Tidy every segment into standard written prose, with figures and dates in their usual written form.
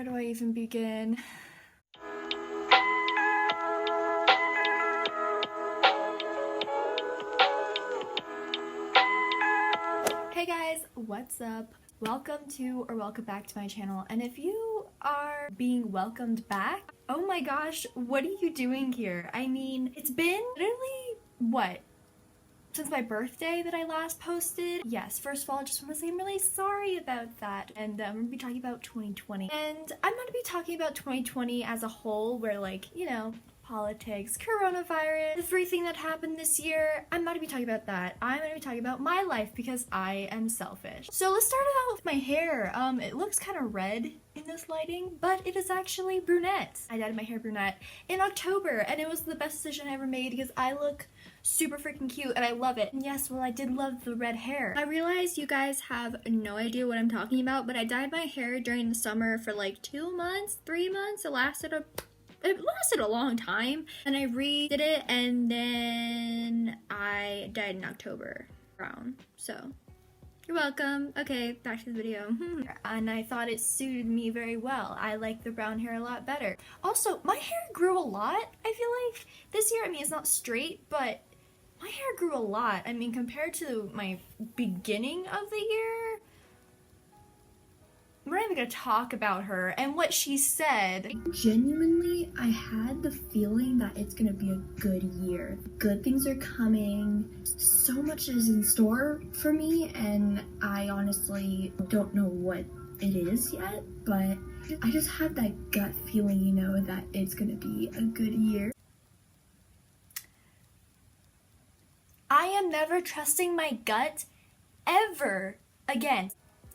Where do I even begin? Hey guys, what's up? Welcome to or welcome back to my channel. And if you are being welcomed back, oh my gosh, what are you doing here? I mean, it's been literally, what? Since my birthday that I last posted. Yes, first of all, I just want to say I'm really sorry about that. And I'm going to be talking about 2020. And I'm going to be talking about 2020 as a whole, where like, you know, politics, coronavirus, everything that happened this year. I'm not going to be talking about that. I'm going to be talking about my life because I am selfish. So let's start it out with my hair. It looks kind of red in this lighting, but it is actually brunette. I dyed my hair brunette in October, and it was the best decision I ever made because I look super freaking cute and I love it. And yes, well, I did love the red hair. I realize you guys have no idea what I'm talking about, but I dyed my hair during the summer for like 2 months, 3 months. It lasted a long time, and I redid it, and then I dyed in October brown. So you're welcome. Okay, back to the video. And I thought it suited me very well. I like the brown hair a lot better. Also, my hair grew a lot. I feel like this year, I mean, it's not straight, but my hair grew a lot. I mean, compared to my beginning of the year, we're not even gonna talk about her and what she said. Genuinely, I had the feeling that it's gonna be a good year. Good things are coming. So much is in store for me, and I honestly don't know what it is yet, but I just have that gut feeling, you know, that it's gonna be a good year. I am never trusting my gut ever again.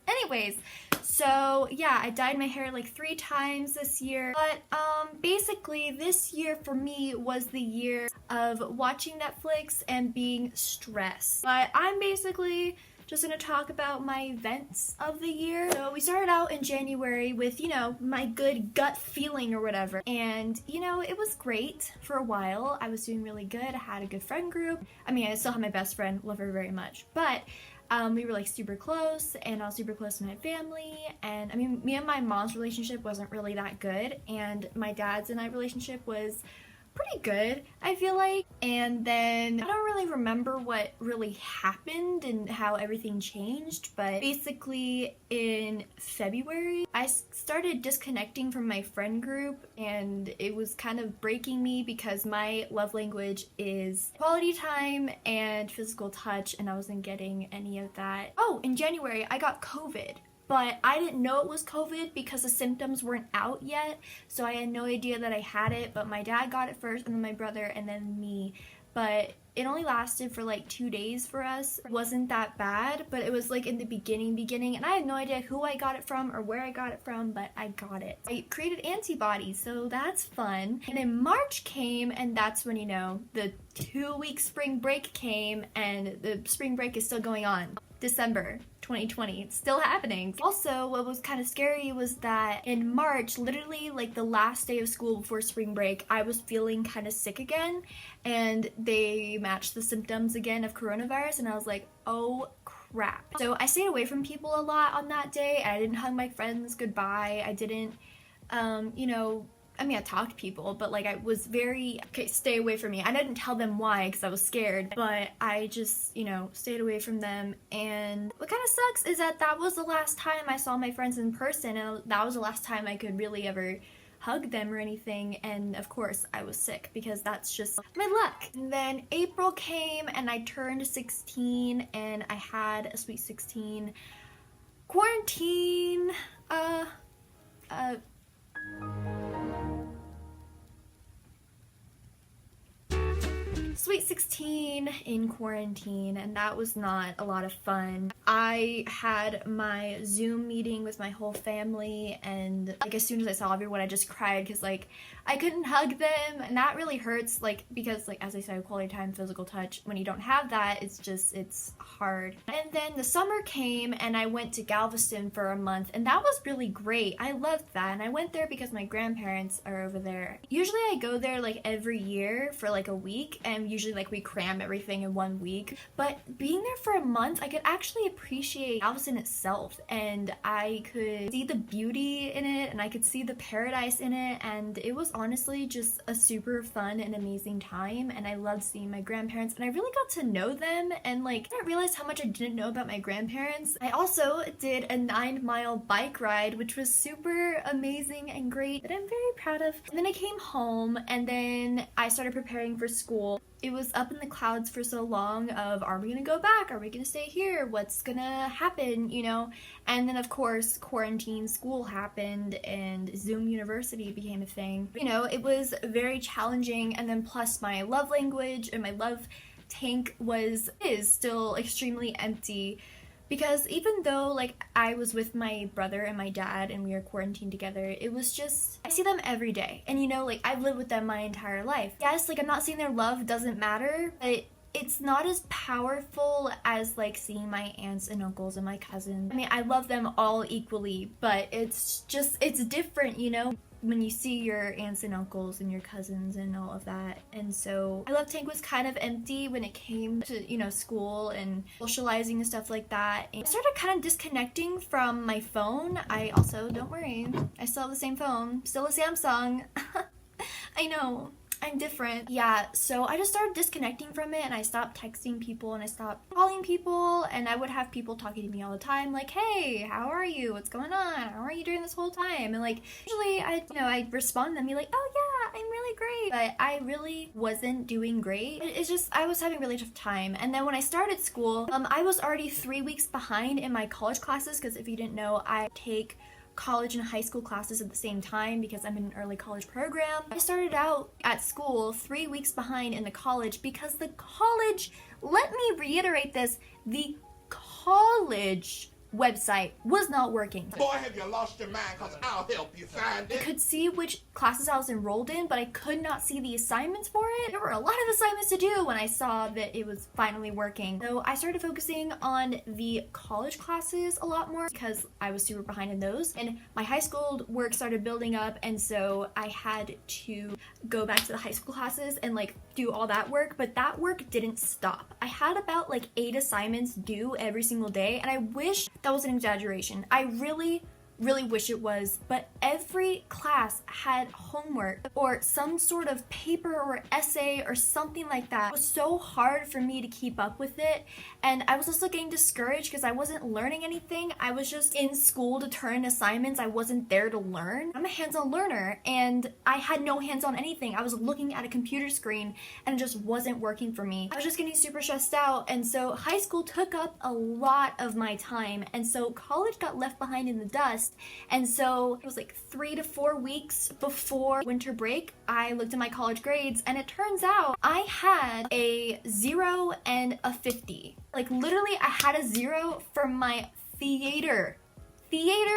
Anyways, so yeah, I dyed my hair like 3 times this year, but basically this year for me was the year of watching Netflix and being stressed. But I'm basically just gonna talk about my events of the year. So we started out in January with, you know, my good gut feeling or whatever. And, you know, it was great for a while. I was doing really good. I had a good friend group. I mean, I still have my best friend, love her very much. But we were like super close, and I was super close to my family. And I mean, me and my mom's relationship wasn't really that good, and my dad's and I relationship was pretty good, I feel like. And then I don't really remember what really happened and how everything changed, but basically in February I started disconnecting from my friend group, and it was kind of breaking me because my love language is quality time and physical touch, and I wasn't getting any of that. Oh, in January I got COVID. But I didn't know it was COVID because the symptoms weren't out yet, so I had no idea that I had it. But my dad got it first, and then my brother, and then me. But it only lasted for like 2 days for us. It wasn't that bad, but it was like in the beginning, and I had no idea who I got it from or where I got it from, but I got it. I created antibodies, so that's fun. And then March came, and that's when, you know, the 2-week spring break came, and the spring break is still going on. December 2020, it's still happening. Also, what was kind of scary was that in March, literally like the last day of school before spring break, I was feeling kind of sick again, and they matched the symptoms again of coronavirus, and I was like, oh crap. So I stayed away from people a lot on that day. I didn't hug my friends goodbye. I didn't, you know, I mean, I talked to people, but like I was very, okay, stay away from me. I didn't tell them why because I was scared, but I just, you know, stayed away from them. And what kind of sucks is that that was the last time I saw my friends in person, and that was the last time I could really ever hug them or anything. And of course I was sick because that's just my luck. And then April came, and I turned 16, and I had a sweet 16. Quarantine, Sweet 16 in quarantine, and that was not a lot of fun. I had my Zoom meeting with my whole family, and like as soon as I saw everyone I just cried because like I couldn't hug them, and that really hurts, like because like as I said, quality time, physical touch, when you don't have that, it's hard. And then the summer came, and I went to Galveston for a month, and that was really great. I loved that, and I went there because my grandparents are over there. Usually I go there like every year for like a week, and usually like we cram everything in 1 week. But being there for a month, I could actually appreciate Galveston itself, and I could see the beauty in it, and I could see the paradise in it, and it was honestly just a super fun and amazing time. And I loved seeing my grandparents, and I really got to know them, and like I didn't realize how much I didn't know about my grandparents. I also did a 9-mile bike ride, which was super amazing and great, that I'm very proud of. And then I came home, and then I started preparing for school. It was up in the clouds for so long of, are we gonna go back? Are we gonna stay here? What's gonna happen, you know? And then of course, quarantine school happened and Zoom University became a thing. You know, it was very challenging, and then plus my love language and my love tank is still extremely empty. Because even though like I was with my brother and my dad and we were quarantined together, it was just, I see them every day. And you know, like I've lived with them my entire life. Yes, like I'm not saying their love doesn't matter, but it's not as powerful as like seeing my aunts and uncles and my cousins. I mean, I love them all equally, but it's different, you know? When you see your aunts and uncles and your cousins and all of that. And so my love tank was kind of empty when it came to, you know, school and socializing and stuff like that. And I started kind of disconnecting from my phone. I also, don't worry, I still have the same phone, still a Samsung. I know, I'm different. Yeah, so I just started disconnecting from it, and I stopped texting people and I stopped calling people, and I would have people talking to me all the time like, hey, how are you? What's going on? How are you doing this whole time? And like usually I'd respond and be like, oh yeah, I'm really great. But I really wasn't doing great. It's just I was having a really tough time. And then when I started school, I was already 3 weeks behind in my college classes, because if you didn't know, I take college and high school classes at the same time because I'm in an early college program. I started out at school 3 weeks behind in the college because the college, let me reiterate this, the college website was not working. Boy, have you lost your mind, because I'll help you find I it. could see which classes I was enrolled in, but I could not see the assignments for it. There were a lot of assignments to do when I saw that it was finally working. So I started focusing on the college classes a lot more because I was super behind in those. And my high school work started building up, and so I had to go back to the high school classes and like do all that work, but that work didn't stop. I had about like 8 assignments due every single day, and I wish that was an exaggeration. I really wish it was, but every class had homework or some sort of paper or essay or something like that. It was so hard for me to keep up with it, and I was also getting discouraged because I wasn't learning anything. I was just in school to turn in assignments. I wasn't there to learn. I'm a hands-on learner, and I had no hands-on anything. I was looking at a computer screen and it just wasn't working for me. I was just getting super stressed out, and so high school took up a lot of my time, and so college got left behind in the dust. And so it was like 3 to 4 weeks before winter break, I looked at my college grades, and it turns out I had a 0 and a 50. Like literally I had a 0 for my theater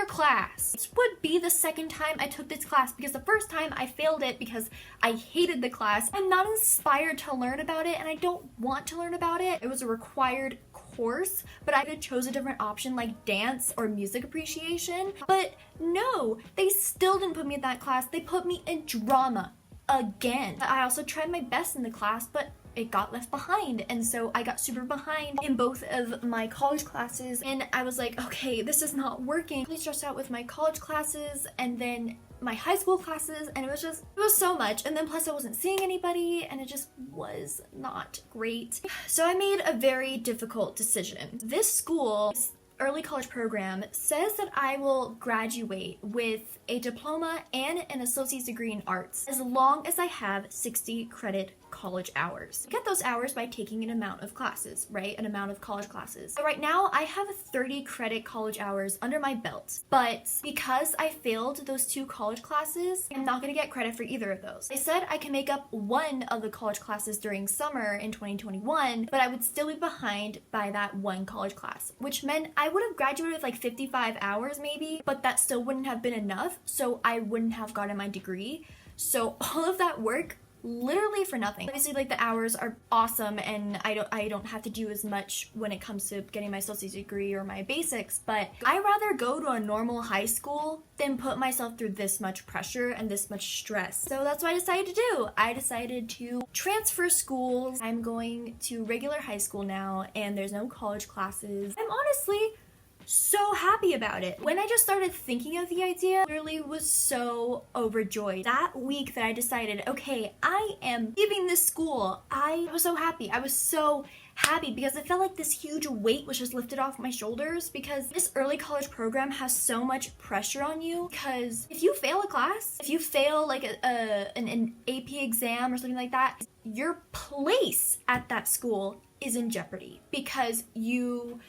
class. This would be the second time I took this class, because the first time I failed it because I hated the class. I'm not inspired to learn about it, and I don't want to learn about it. It was a required course, but I could have chose a different option like dance or music appreciation. But no, they still didn't put me in that class. They put me in drama again. I also tried my best in the class, but it got left behind, and so I got super behind in both of my college classes, and I was like, okay, this is not working. I really stressed out with my college classes and then my high school classes, and it was so much, and then plus I wasn't seeing anybody, and it just was not great. So I made a very difficult decision. This school, early college program, says that I will graduate with a diploma and an associate's degree in arts as long as I have 60 credit college hours. I get those hours by taking an amount of classes, right? An amount of college classes. So right now I have 30 credit college hours under my belt, but because I failed those 2 college classes, I'm not gonna get credit for either of those. They said I can make up one of the college classes during summer in 2021, but I would still be behind by that one college class, which meant I would have graduated with like 55 hours maybe, but that still wouldn't have been enough, so I wouldn't have gotten my degree. So all of that work literally for nothing. Obviously, like, the hours are awesome and I don't have to do as much when it comes to getting my associate's degree or my basics, but I'd rather go to a normal high school than put myself through this much pressure and this much stress. So that's what I decided to do. I decided to transfer schools. I'm going to regular high school now and there's no college classes. I'm honestly so happy about it. When I just started thinking of the idea, I literally was so overjoyed. That week that I decided, okay, I am leaving this school, I was so happy. I was so happy because I felt like this huge weight was just lifted off my shoulders, because this early college program has so much pressure on you, because if you fail a class, if you fail like an AP exam or something like that, your place at that school is in jeopardy because you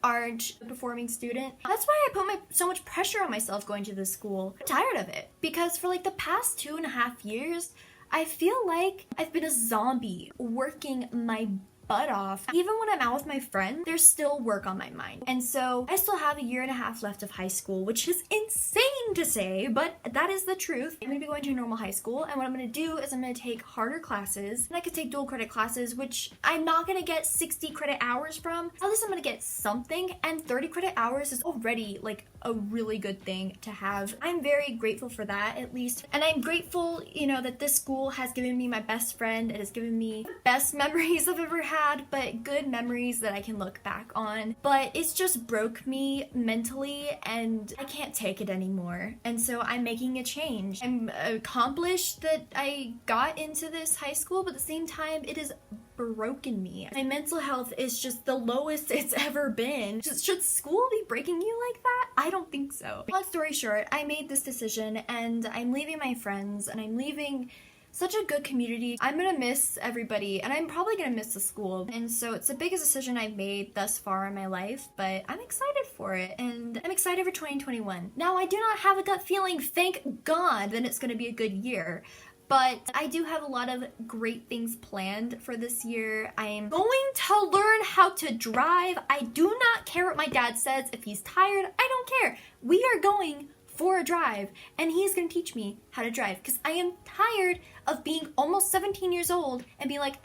aren't a performing student. That's why I put so much pressure on myself going to this school. I'm tired of it because for like the past 2.5 years, I feel like I've been a zombie working my butt off. Even when I'm out with my friends, there's still work on my mind. And so I still have 1.5 years left of high school, which is insane to say, but that is the truth. I'm gonna be going to a normal high school, and what I'm gonna do is I'm gonna take harder classes, and I could take dual credit classes, which I'm not gonna get 60 credit hours from. At least I'm gonna get something, and 30 credit hours is already like a really good thing to have. I'm very grateful for that, at least. And I'm grateful, you know, that this school has given me my best friend. It has given me the best memories I've ever had, but good memories that I can look back on. But it's just broke me mentally and I can't take it anymore. And so I'm making a change. I'm accomplished that I got into this high school, but at the same time, it has broken me. My mental health is just the lowest it's ever been. Should school be breaking you like that? I don't think so. Long story short, I made this decision and I'm leaving my friends and I'm leaving such a good community. I'm gonna miss everybody and I'm probably gonna miss the school. And so it's the biggest decision I've made thus far in my life, but I'm excited for it and I'm excited for 2021. Now, I do not have a gut feeling, thank God, that it's gonna be a good year. But I do have a lot of great things planned for this year. I'm going to learn how to drive. I do not care what my dad says. If he's tired, I don't care. We are going for a drive and he's gonna teach me how to drive because I am tired of being almost 17 years old and being like,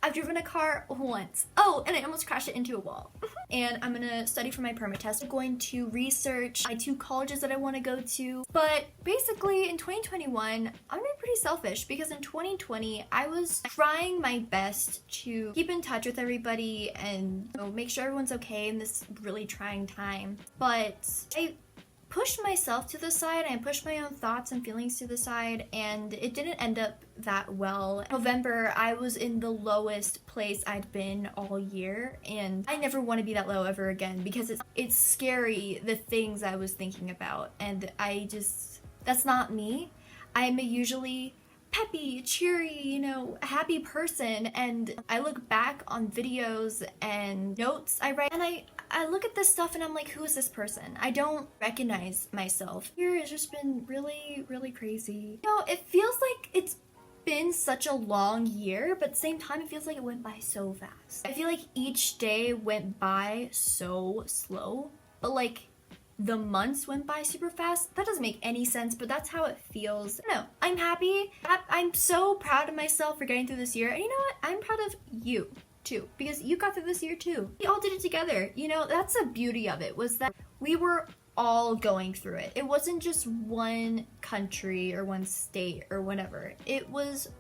I've driven a car once. Oh, and I almost crashed it into a wall. And I'm gonna study for my permit test. I'm going to research my 2 colleges that I want to go to. But basically in 2021, I'm gonna be pretty selfish because in 2020, I was trying my best to keep in touch with everybody and make sure everyone's okay in this really trying time. But I pushed myself to the side and I pushed my own thoughts and feelings to the side, and it didn't end up that well. In November, I was in the lowest place I'd been all year, and I never want to be that low ever again because it's scary, the things I was thinking about, and that's not me. I'm a usually peppy, cheery, you know, happy person, and I look back on videos and notes I write and I look at this stuff and I'm like, who is this person? I don't recognize myself. Here has just been really, really crazy. You know, it feels like it's been such a long year, but at the same time, it feels like it went by so fast. I feel like each day went by so slow, but like the months went by super fast. That doesn't make any sense, but that's how it feels. No, I'm happy. I'm so proud of myself for getting through this year. And you know what? I'm proud of you too, because you got through this year too. We all did it together. You know, that's the beauty of it, was that we were all going through it. It wasn't just one country or one state or whatever. It was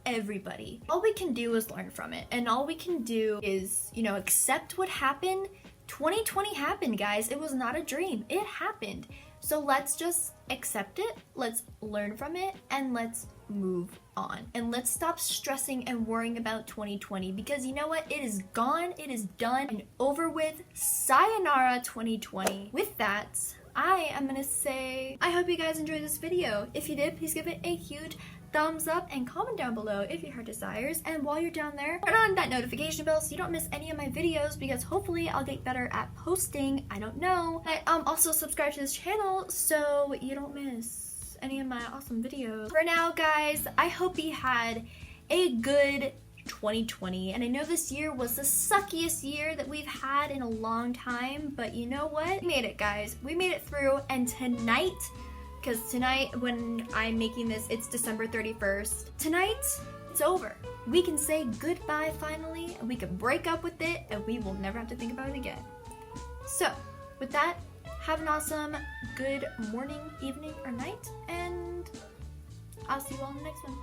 everybody. All we can do is learn from it. And all we can do is, you know, accept what happened. 2020 happened, guys. It was not a dream. It happened. So let's just accept it. Let's learn from it and let's move on. And let's stop stressing and worrying about 2020 because you know what? It is gone. It is done and over with. Sayonara 2020. With that, I am gonna say, I hope you guys enjoyed this video. If you did, please give it a huge thumbs up and comment down below if your heart desires. And while you're down there, turn on that notification bell so you don't miss any of my videos because hopefully I'll get better at posting. I don't know. But also subscribe to this channel so you don't miss any of my awesome videos. For now, guys, I hope you had a good 2020, and I know this year was the suckiest year that we've had in a long time, but you know what? We made it, guys. We made it through, and tonight because tonight when I'm making this, it's December 31st. Tonight, it's over. We can say goodbye finally, and we can break up with it, and we will never have to think about it again. So, with that, have an awesome good morning, evening, or night, and I'll see you all in the next one.